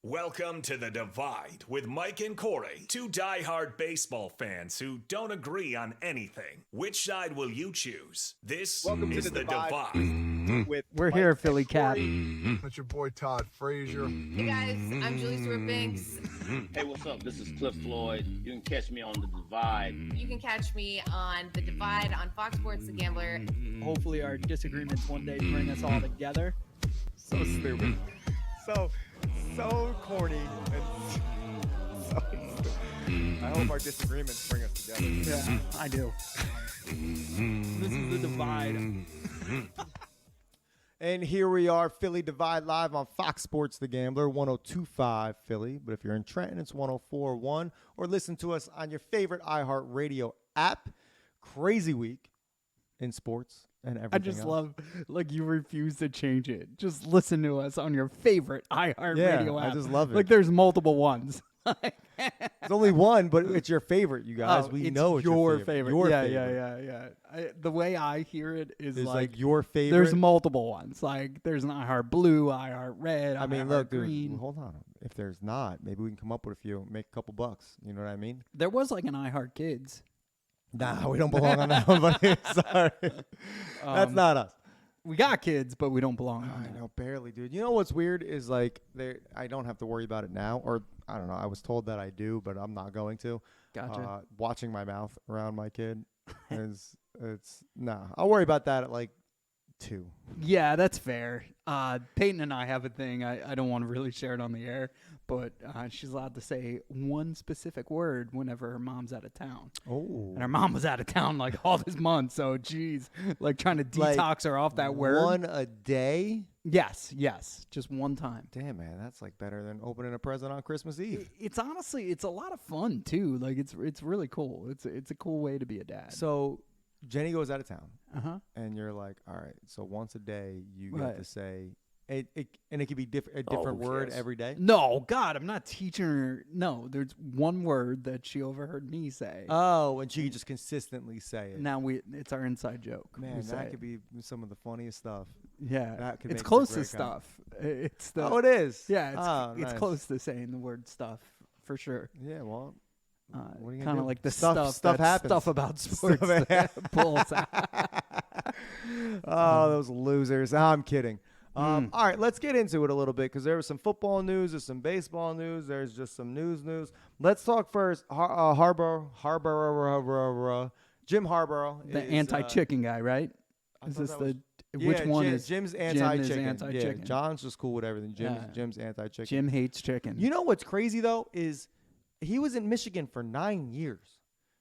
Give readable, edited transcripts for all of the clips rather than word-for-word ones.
Welcome to The Divide with Mike and Corey, two diehard baseball fans who don't agree on anything. Which side will you choose? This Welcome is to The The Divide. Divide. With We're Mike here, and Philly Cat. Corey. That's your boy Todd Frazier. Hey guys, I'm Julie Stewart Banks. Hey, what's up? This is Cliff Floyd. You can catch me on The Divide. You can catch me on The Divide on Fox Sports The Gambler. Hopefully our disagreements one day bring us all together. So stupid. So corny and so stupid. I hope our disagreements bring us together. Yeah, I do. This is The Divide. And here we are, Philly Divide live on Fox Sports The Gambler, 102.5 Philly. But if you're in Trenton, it's 104.1. Or listen to us on your favorite iHeartRadio app. Crazy week in sports and everything I just else. love, like, you refuse to change it. Just listen to us on your favorite iHeartRadio app. I just love it. Like, there's multiple ones. There's only one, but it's your favorite, you guys. Oh, we it's know it's your favorite. Your yeah, favorite. yeah. The way I hear it is It's like your favorite. there's multiple ones. Like, there's an iHeart Blue, iHeart Red, I mean, iHeart look, dude, Green. hold on. If there's not, maybe we can come up with a few, make a couple bucks. You know what I mean? There was like an iHeart Kids. Nah, we don't belong on that one, buddy. Sorry. That's not us. We got kids, but we don't belong on I that. know, barely, dude. You know what's weird is like I don't have to worry about it now, or I don't know. I was told that I do, but I'm not going to. Gotcha. Watching my mouth around my kid I'll worry about that at like 2. Yeah, that's fair. Peyton and I have a thing. I don't want to really share it on the air, but she's allowed to say one specific word whenever her mom's out of town. Oh, And her mom was out of town like all this month, so geez, like trying to detox her off that word. One a day. Yes, just one time. Damn, man, that's like better than opening a present on Christmas Eve. It's honestly, it's a lot of fun too. Like it's really cool. It's a cool way to be a dad. So Jenny goes out of town, And you're like, all right, so once a day you Right. get to say it, and it could be a different word every day. No, God, I'm not teaching her. No, there's one word that she overheard me say. Oh, and she could just consistently say it. Now it's our inside joke. Man, We say that it. could be some of the funniest stuff. Yeah, that could it's make for close to great content. stuff. It's the Oh, it is. yeah, it's nice. close to saying the word stuff for sure. Yeah, well, what are you gonna Kind of do? like the Stuff stuff happens. stuff about sports Stuff that pulls out. Oh, those losers. I'm kidding. All right, let's get into it a little bit because there was some football news, there's some baseball news, there's just some news. Let's talk first. Jim Harbaugh. The is, anti-chicken guy, right? I Is thought this that was- which one Jim, is Jim's Jim anti-chicken. is anti-chicken. Yeah, John's just cool with everything. Yeah. Jim's anti-chicken. Jim hates chicken. You know what's crazy though is he was in Michigan for 9 years.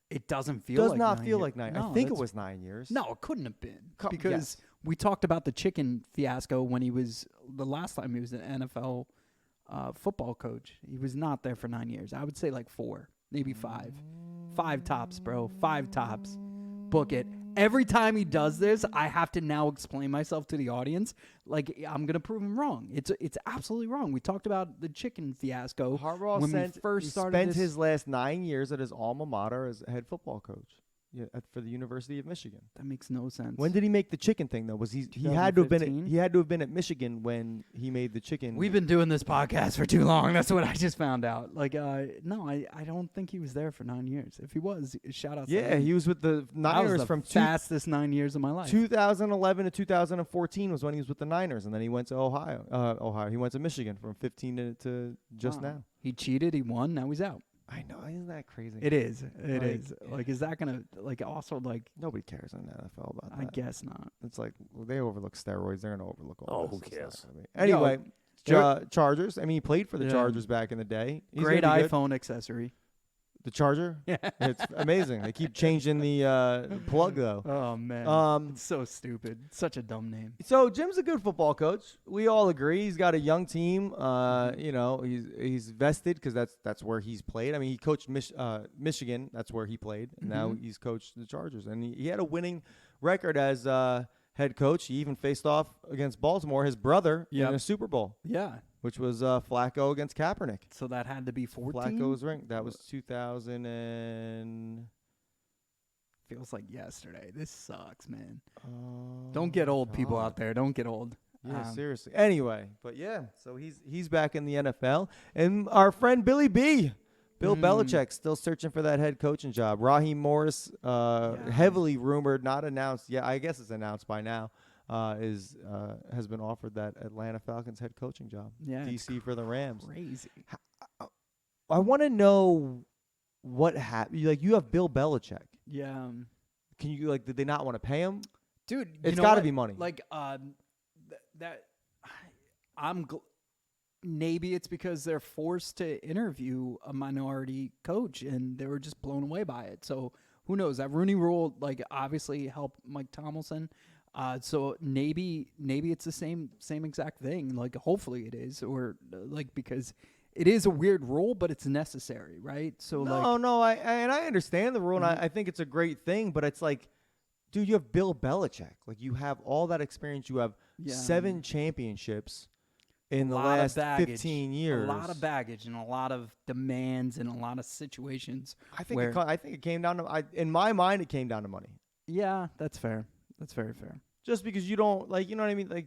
It doesn't feel Does like not 9 feel years. like 9. No, I think it that's- was 9 years. No, it couldn't have been because yes. we talked about the chicken fiasco when he was the last time he was an NFL football coach. He was not there for 9 years. I would say like 4, maybe 5. 5 tops, bro. 5 tops. Book it. Every time he does this, I have to now explain myself to the audience. Like, I'm going to prove him wrong. It's absolutely wrong. We talked about the chicken fiasco Harbaugh when we first started spent this. his last 9 years at his alma mater as head football coach for the University of Michigan. That makes no sense. When did he make the chicken thing though? Was he had to have been 2015? he had to have been at Michigan when he made the chicken? We've been doing this podcast for too long. That's what I just found out. Like, no, I don't think he was there for 9 years. If he was, shout out. to yeah, him. he was with the That was Niners the from fastest 9 years of my life. 2011 to 2014 was when he was with the Niners, and then he went to Ohio. He went to Michigan from 15 to just Wow. now. He cheated. He won. Now he's out. I know, isn't that crazy? It is. It Like- is. Like, is that gonna like also like? Nobody cares in the NFL about that. I guess not. It's like they overlook steroids. They're gonna overlook all Oh, this. who It's not cares? gonna be- Anyway, Yo, Chargers. I mean, he played for the Yeah. Chargers back in the day. He's Great gonna be good. iPhone accessory. The Charger. Yeah. It's amazing. They keep changing the plug though. Oh man. It's so stupid. Such a dumb name. So Jim's a good football coach. We all agree. He's got a young team. You know, he's vested because that's where he's played. I mean, he coached Michigan. That's where he played, and now he's coached the Chargers. And he had a winning record as head coach. He even faced off against Baltimore, his brother, in Yep. a Super Bowl, Yeah. which was Flacco against Kaepernick. So that had to be 14. Flacco's ring. That was 2000 and Feels like yesterday. This sucks, man. Don't get old, people out there. Don't get old. Yeah, seriously. Anyway, but so he's back in the NFL, and our friend Billy B. Bill Belichick still searching for that head coaching job. Raheem Morris, heavily rumored, not announced yet. I guess it's announced by now. Has been offered that Atlanta Falcons head coaching job. Yeah, DC for the Rams. Crazy. I want to know what happened. Like, you have Bill Belichick. Yeah. Can you did they not want to pay him? Dude, It's got to be money. Like maybe it's because they're forced to interview a minority coach and they were just blown away by it. So who knows? That Rooney Rule obviously helped Mike Tomlinson. So maybe it's the same exact thing. Like, hopefully it is, or because it is a weird rule, but it's necessary, right? So I understand the rule, and I think it's a great thing, but it's like, dude, you have Bill Belichick. Like, you have all that experience. You have 7 championships in the last 15 years. A lot of baggage and a lot of demands and a lot of situations. I think it came down to in my mind, it came down to money. Yeah, that's fair. That's very fair. Just because you don't you know what I mean?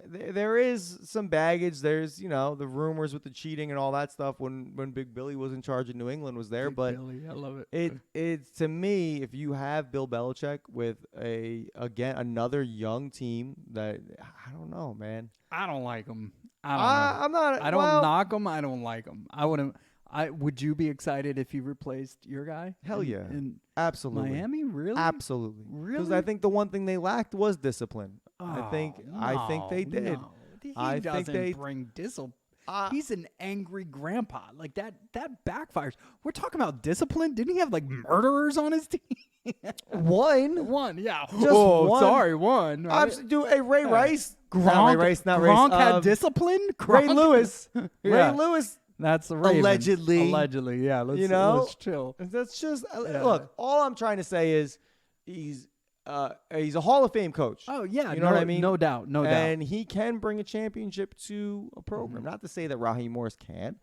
There is some baggage. There's, the rumors with the cheating and all that stuff when Big Billy was in charge of New England was there. But Billy, I love it. It's to me, if you have Bill Belichick with another young team that, I don't know, man. I don't like him. I don't know. I don't knock him. I don't like him. I wouldn't. Would you be excited if he replaced your guy? Hell yeah. In absolutely. Miami? Really? Absolutely. Really? Because I think the one thing they lacked was discipline. I think they did. No. He doesn't bring discipline. He's an angry grandpa. Like, that backfires. We're talking about discipline. Didn't he have murderers on his team? One, yeah. Just one. Sorry, one. Right? Ray Rice. Gronk had discipline. Ray Lewis. Yeah. Ray Lewis. That's the Ravens. Allegedly, yeah. Let's chill. That's just look. All I'm trying to say is he's a Hall of Fame coach. Oh yeah, you know what I mean. No doubt. And he can bring a championship to a program. Not to say that Raheem Morris can't.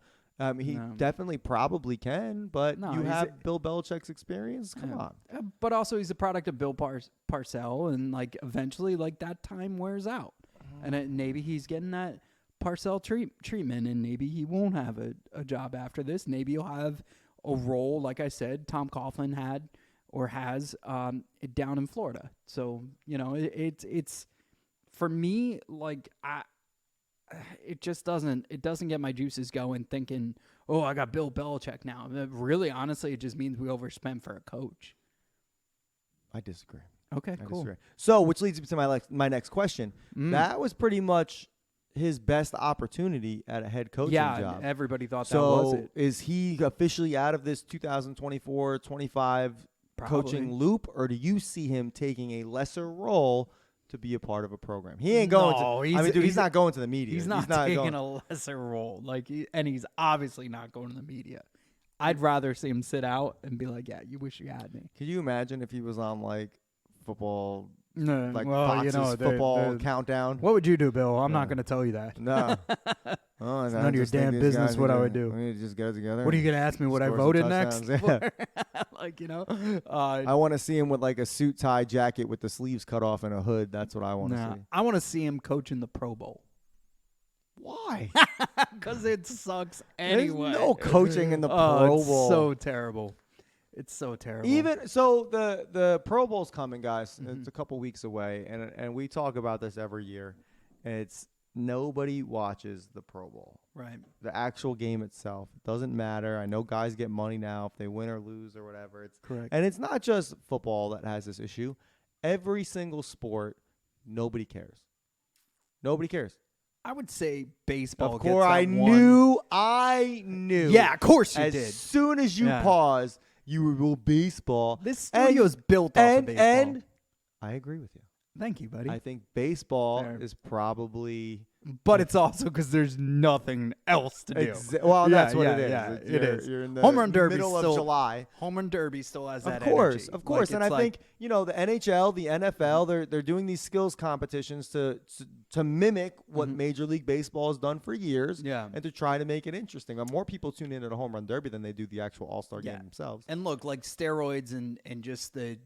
He definitely probably can, but you have Bill Belichick's experience. Come on. But also, he's a product of Bill Parcells, and eventually, that time wears out, and maybe he's getting that Parcells treatment, and maybe he won't have a job after this. Maybe he'll have a role, like I said, Tom Coughlin had or has down in Florida. So it's for me, it just doesn't get my juices going thinking, oh, I got Bill Belichick now. Really, honestly, it just means we overspent for a coach. I disagree. Okay, cool. Disagree. So, which leads me to my next question. That was pretty much his best opportunity at a head coaching job. Yeah, everybody thought that was it. So, is he officially out of this 2024-25 coaching loop, or do you see him taking a lesser role to be a part of a program? He ain't going to. He's not going to the media. He's not taking a lesser role. And he's obviously not going to the media. I'd rather see him sit out and be like, "Yeah, you wish you had me." Could you imagine if he was on football? No, Fox's football countdown. What would you do, Bill? I'm not going to tell you that. No. It's none of your damn business what I would do. We need to just get it together. What are you going to ask me what I voted next? Yeah. I want to see him with a suit tie jacket with the sleeves cut off and a hood. That's what I want to see. I want to see him coaching the Pro Bowl. Why? Because it sucks anyway. There's no coaching in the Pro Bowl. It's so terrible. It's so terrible. Even so, the Pro Bowl's coming, guys. It's a couple weeks away, and we talk about this every year. It's nobody watches the Pro Bowl. Right. The actual game itself doesn't matter. I know guys get money now if they win or lose or whatever. It's correct. And it's not just football that has this issue. Every single sport, nobody cares. Nobody cares. I would say baseball. Of course, I knew. Yeah, of course you did. As soon as you pause. You will baseball. This studio is built off of baseball. And I agree with you. Thank you, buddy. I think baseball is probably... But it's also because there's nothing else to do. That's what it is. Yeah, it is. You're in the Home Run Derby middle of July. Home Run Derby still has that energy. Of Of course. And I think, the NHL, the NFL, they're doing these skills competitions to mimic what Major League Baseball has done for years and to try to make it interesting. More people tune in at a Home Run Derby than they do the actual All-Star game themselves. And look, steroids and just the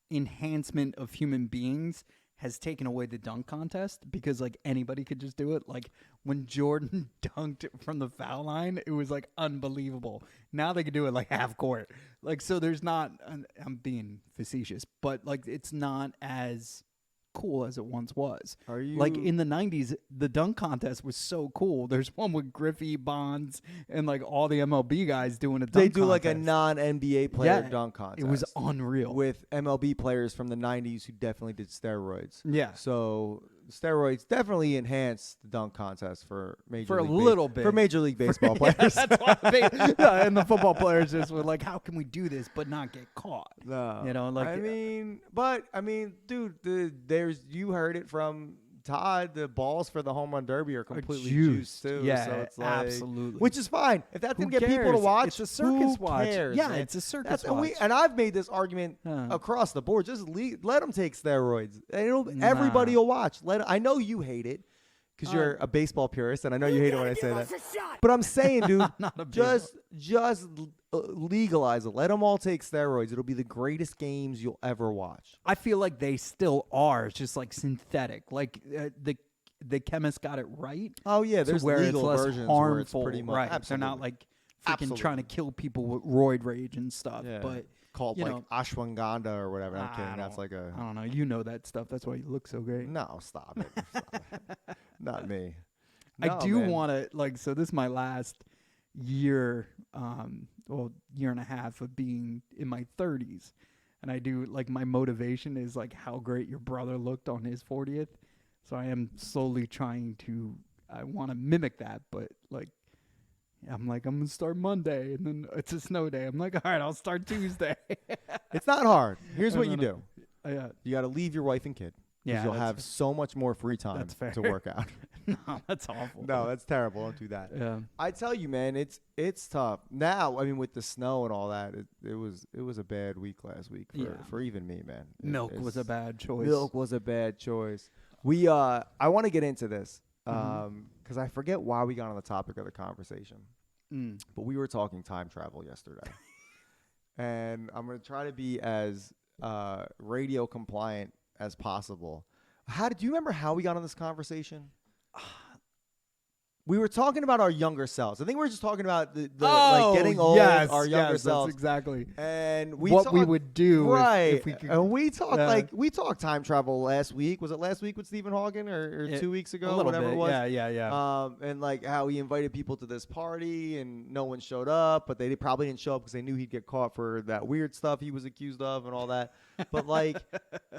enhancement of human beings has taken away the dunk contest because like anybody could just do it. Like when Jordan dunked from the foul line, it was like unbelievable. Now they could do it like half court. Like, so there's not, I'm being facetious, but like it's not as cool as it once was. Are you like in the 90s, the dunk contest was so cool. There's one with Griffey, Bonds, and like all the MLB guys doing a dunk They do contest. like a non-NBA player dunk contest. It was unreal. With MLB players from the 90s who definitely did steroids. Yeah. So steroids definitely enhanced the dunk contest for Major League Baseball players. That's why and the football players just were like, how can we do this but not get caught? No. You know, like I mean, dude, you heard it from Todd. The balls for the home run derby are completely juiced too. Yeah, so it's like, absolutely. Which is fine if that's gonna Who get people to cares? watch. It's a circus who watch. Cares, Yeah, man? it's a circus That's, watch. And I've made this argument across the board. Just let them take steroids. Everybody will watch. I know you hate it because you're a baseball purist, and I know you hate it when I say that. But I'm saying, dude, just legalize it. Let them all take steroids. It'll be the greatest games you'll ever watch. I feel like they still are. It's just like synthetic. Like the chemist got it right. Oh yeah, there's where legal it's less versions harmful. where it's pretty much right. Absolutely. They're not like freaking Absolutely. trying to kill people with roid rage and stuff. Yeah. But called you like know, ashwagandha or whatever. I'm I kidding. That's like a I don't know. You know that stuff. That's why you look so great. no. Stop it. Stop it. Not me. I No, do man. want to like. So this is my last year, year and a half of being in my 30s, and I do like my motivation is like how great your brother looked on his 40th. So I am slowly trying to. I want to mimic that, but like. I'm like, I'm going to start Monday, and then it's a snow day. I'm like, all right, I'll start Tuesday. It's not hard. Here's what you do. Yeah. You got to leave your wife and kid. Yeah, You'll have so much more free time That's fair. to work out. No, that's awful. No, that's terrible. Don't do that. Yeah. I tell you, man, it's tough. Now, I mean, with the snow and all that, it was a bad week last week for even me, man. Milk was a bad choice. Milk was a bad choice. I want to get into this because I forget why we got on the topic of the conversation. But we were talking time travel yesterday. And I'm going to try to be as radio compliant as possible. Do you remember how we got on this conversation? We were talking about our younger selves. I think we were just talking about like getting old, our younger selves. That's exactly. And we would do right. if we could. And we talked we talked time travel last week. Was it last week with Stephen Hawking or 2 weeks ago? A little whatever bit. it was. Yeah. And like how he invited people to this party and no one showed up, but they probably didn't show up because they knew he'd get caught for that weird stuff he was accused of and all that. But like,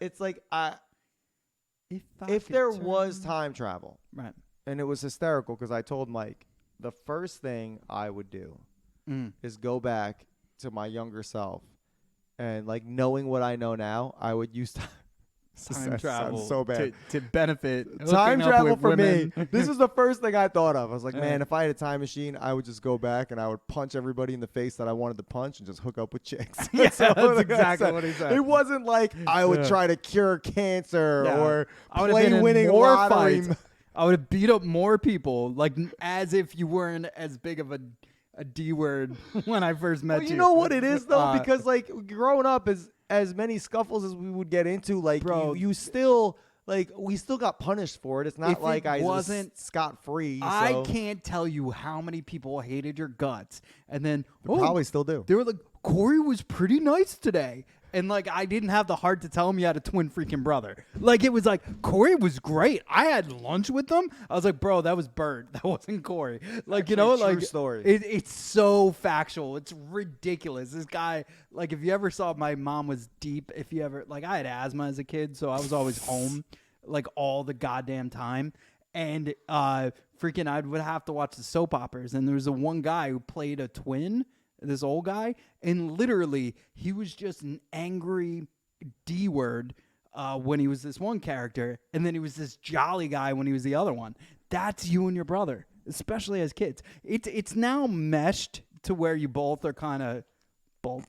it's like if there was time travel, right. And it was hysterical because I told Mike the first thing I would do is go back to my younger self and like knowing what I know now, I would use time travel so bad. To benefit. Time travel for women. me. This is the first thing I thought of. I was like, man, if I had a time machine, I would just go back and I would punch everybody in the face that I wanted to punch and just hook up with chicks. Yeah, So that's exactly what he said. It wasn't like I would try to cure cancer or I would play have been winning in more lottery. fights. I would have beat up more people, like as if you weren't as big of a D word when I first met you. You know what it is though, because like growing up, as many scuffles as we would get into, like Bro, you still like we still got punished for it. It's not If like it I wasn't scot free. I can't tell you how many people hated your guts, and then probably still do. They were like, Corey was pretty nice today. And, like, I didn't have the heart to tell him you had a twin freaking brother. Like, it was like, Corey was great. I had lunch with them. I was like, bro, that was Bert. That wasn't Corey. Like, you know, True like, story. It's so factual. It's ridiculous. This guy, like, if you ever saw my mom was deep, if you ever, like, I had asthma as a kid, so I was always home, like, all the goddamn time. And freaking, I would have to watch the soap operas. And there was one guy who played a twin, this old guy, and literally he was just an angry D word when he was this one character, and then he was this jolly guy when he was the other one. That's you and your brother, especially as kids. It's now meshed to where you both are kind of both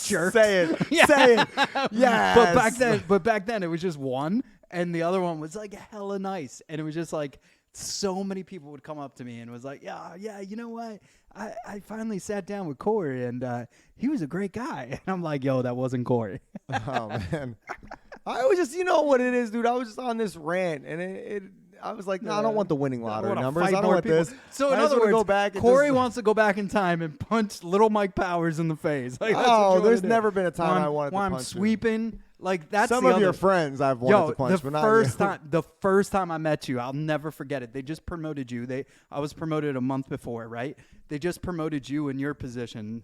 jerks. Say it. Yeah. Say it. Yes. But back then it was just one, and the other one was like hella nice, and it was just like so many people would come up to me and was like, yeah, you know what? I finally sat down with Corey, and he was a great guy. And I'm like, yo, that wasn't Corey. Oh man. I was just, you know what it is, dude. I was just on this rant, and I was like, no, I don't want the winning lottery numbers. I don't want this. So in I just other wanna words, go back and Corey just- wants to go back in time and punch little Mike Powers in the face. Like, that's what Oh, you wanna there's do. never been a time When I wanted to when I'm punch you. sweeping. Like that's Some the of your other- friends I've wanted Yo, to punch, the but not first you. the first time I met you, I'll never forget it. They just promoted you. I was promoted a month before, right? They just promoted you in your position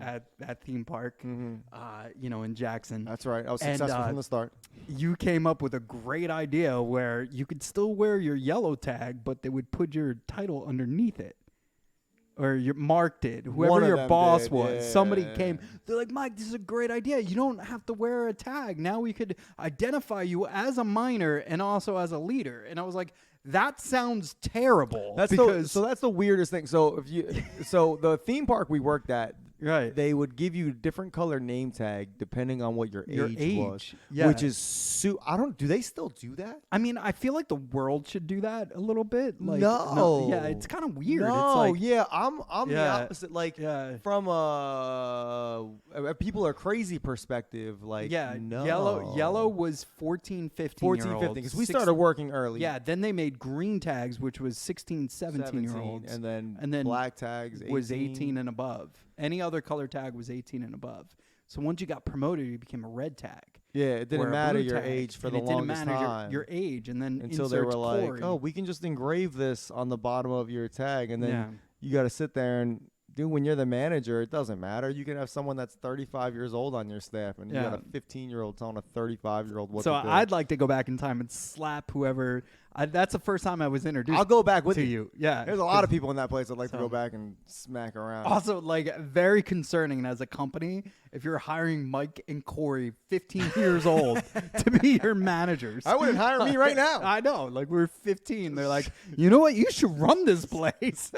at theme park, in Jackson. That's right. I was And, successful from the start. You came up with a great idea where you could still wear your yellow tag, but they would put your title underneath it. Or you marked it. One Whoever of your them boss did, was. yeah. Somebody came. They're like, Mike, this is a great idea. You don't have to wear a tag. Now we could identify you as a minor and also as a leader. And I was like, that sounds terrible. That's that's the weirdest thing. So so the theme park we worked at, right. they would give you different color name tag depending on what your age was, Yeah. which is do they still do that? I mean, I feel like the world should do that a little bit. Like, No. yeah, it's kind of weird. No, it's like, yeah, I'm the Yeah. opposite. Like Yeah. from a people are crazy perspective. Like yeah, no. yellow was 14, 15 14, year 15 olds. because we started working early. Yeah, then they made green tags, which was 16, 17 year olds. and then and then black tags was 18 and above. Any other color tag was 18 and above. So once you got promoted, you became a red tag. Yeah, it or didn't a matter blue your tag, age for and the it didn't longest matter time. your age, and then until they were inserts like, Corey. oh, we can just engrave this on the bottom of your tag, and then Yeah. you got to sit there and dude, when you're the manager, it doesn't matter. You can have someone that's 35 years old on your staff, and you got a 15-year-old telling a 35-year-old what So to do. I'd like to go back in time and slap whoever. That's the first time I was introduced. I'll go back with to you. Yeah, There's a lot of people in that place I'd like to So- go back and smack around. Also, like, very concerning as a company if you're hiring Mike and Corey, 15 years old, to be your managers. I wouldn't hire me right now. I know. Like, we're 15. They're like, you know what? You should run this place.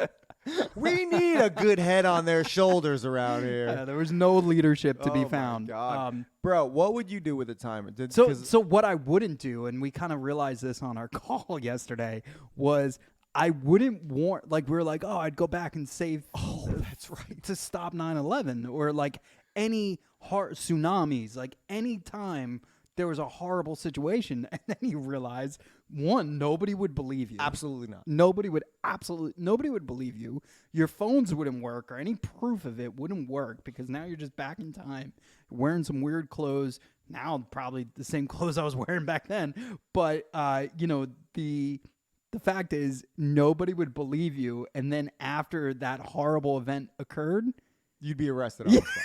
We need a good head on their shoulders around here. Yeah, there was no leadership to Oh be my found. God. Bro, what would you do with the timer? So what I wouldn't do, and we kind of realized this on our call yesterday, was I wouldn't warn. Like we were like, oh, I'd go back and save. Oh, that's right. To stop 9/11 or like any tsunamis, like any time there was a horrible situation, and then you realize one, nobody would believe you. Absolutely not. Nobody would believe you. Your phones wouldn't work, or any proof of it wouldn't work, because now you're just back in time, wearing some weird clothes. Now probably the same clothes I was wearing back then. But the fact is, nobody would believe you. And then after that horrible event occurred, You'd be arrested on the spot.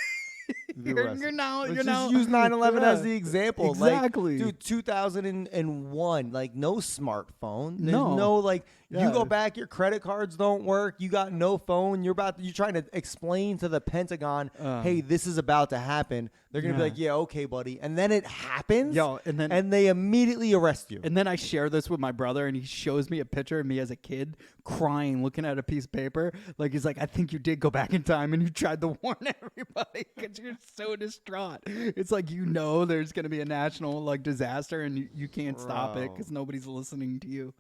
You'd be arrested. you're Let's now just use 9/11 Yeah. as the example. Exactly. Like, dude, 2001, like no smartphone. There's No. no like you Yeah. go back, your credit cards don't work. You got no phone. You're trying to explain to the Pentagon, hey, this is about to happen. They're gonna be Yeah. like, yeah, okay, buddy. And then it happens. Yo, and they immediately arrest you. And then I share this with my brother, and he shows me a picture of me as a kid crying, looking at a piece of paper. Like, he's like, I think you did go back in time and you tried to warn everybody because you're so distraught. It's like, there's going to be a national like disaster, and you can't stop it because nobody's listening to you.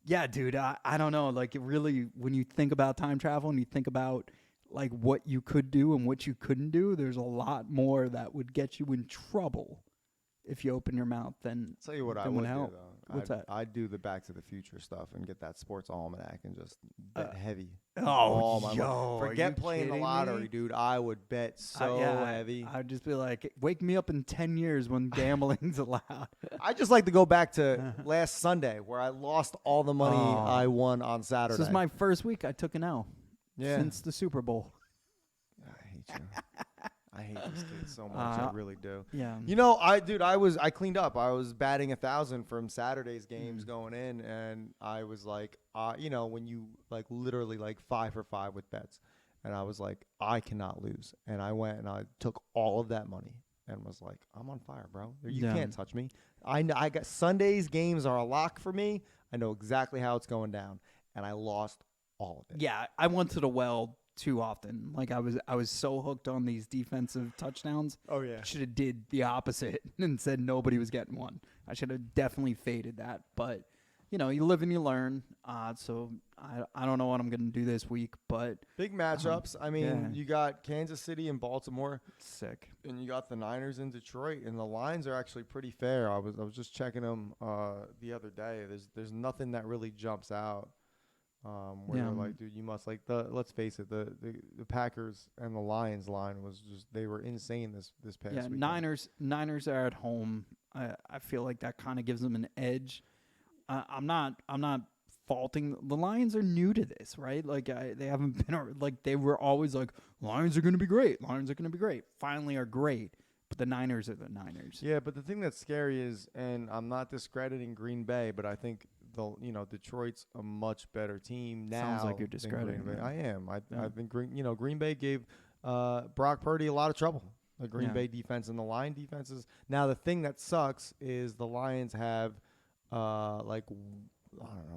Yeah, dude, I don't know. Like, it really, when you think about time travel and you think about like what you could do and what you couldn't do, there's a lot more that would get you in trouble if you open your mouth than Tell you what I then would would do help. though. What's that? I'd do the Back to the Future stuff and get that sports almanac and just bet heavy. Oh, All my yo, money. are Forget you playing the kidding lottery, me? dude. I would bet so heavy. I'd just be like, wake me up in 10 years when gambling's allowed. I just like to go back to last Sunday where I lost all the money I won on Saturday. This is my first week I took an L Yeah. since the Super Bowl. I hate you. I hate this kid so much. I really do. Yeah. You know, I cleaned up. I was batting 1,000 from Saturday's games going in, and I was like, when you like literally like 5 for 5 with bets, and I was like, I cannot lose, and I went and I took all of that money and was like, I'm on fire, bro. You Yeah. can't touch me. I got Sunday's games are a lock for me. I know exactly how it's going down, and I lost all of it. Yeah, I went to the well too often. Like I was so hooked on these defensive touchdowns. Oh, yeah. Should have did the opposite and said nobody was getting one. I should have definitely faded that. But you live and you learn. So I don't know what I'm going to do this week, but Big matchups. I mean, yeah. you got Kansas City and Baltimore, sick. and you got the Niners in Detroit, and the lines are actually pretty fair. I was just checking them the other day. There's nothing that really jumps out. Where Yeah. you're like, dude, you must let's face it, the Packers and the Lions line was just, they were insane this past weekend. Niners are at home. I feel like that kind of gives them an edge. I'm not faulting the Lions. Are new to this, right? Like they haven't been like, they were always like, Lions are going to be great. Lions are going to be great. Finally are great. But the Niners are the Niners. Yeah, but the thing that's scary is, and I'm not discrediting Green Bay, but I think Detroit's a much better team now. Sounds like you're than discrediting Green Bay. them. I am. Yeah. I think Green Bay gave Brock Purdy a lot of trouble. The Green Yeah. Bay defense and the Lion defenses. Now the thing that sucks is the Lions have the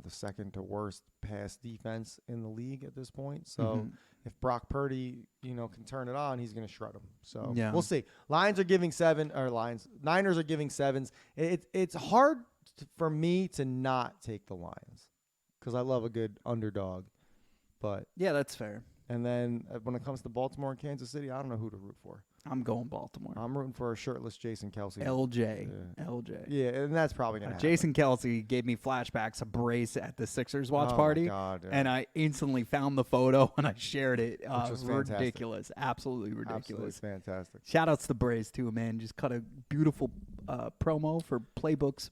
second to worst pass defense in the league at this point. So if Brock Purdy, can turn it on, he's going to shred them. So Yeah. we'll see. Niners are giving 7s. It's hard for me to not take the Lions because I love a good underdog. But Yeah, that's fair. and then when it comes to Baltimore and Kansas City, I don't know who to root for. I'm going Baltimore. I'm rooting for a shirtless Jason Kelsey. LJ. Yeah. LJ. Yeah, and that's probably going to happen. Jason Kelsey gave me flashbacks of Brace at the Sixers watch Oh, my party. God, yeah. And I instantly found the photo and I shared it. Which was fantastic. Ridiculous. Absolutely ridiculous. Absolutely fantastic. Shout outs to Brace too, man. Just cut a beautiful promo for playbooksproducts.com.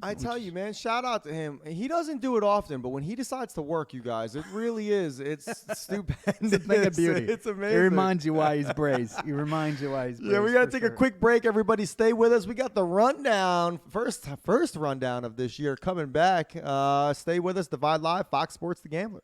I tell you, man, shout out to him. He doesn't do it often, but when he decides to work, you guys, it really is. It's stupendous. It's a thing of beauty. It's amazing. It reminds you why he's Brace. He reminds you why he's Brace. Yeah, we got to for take sure. a quick break. Everybody stay with us. We got the rundown, first rundown of this year coming back. Stay with us. Divide Live, Fox Sports The Gambler.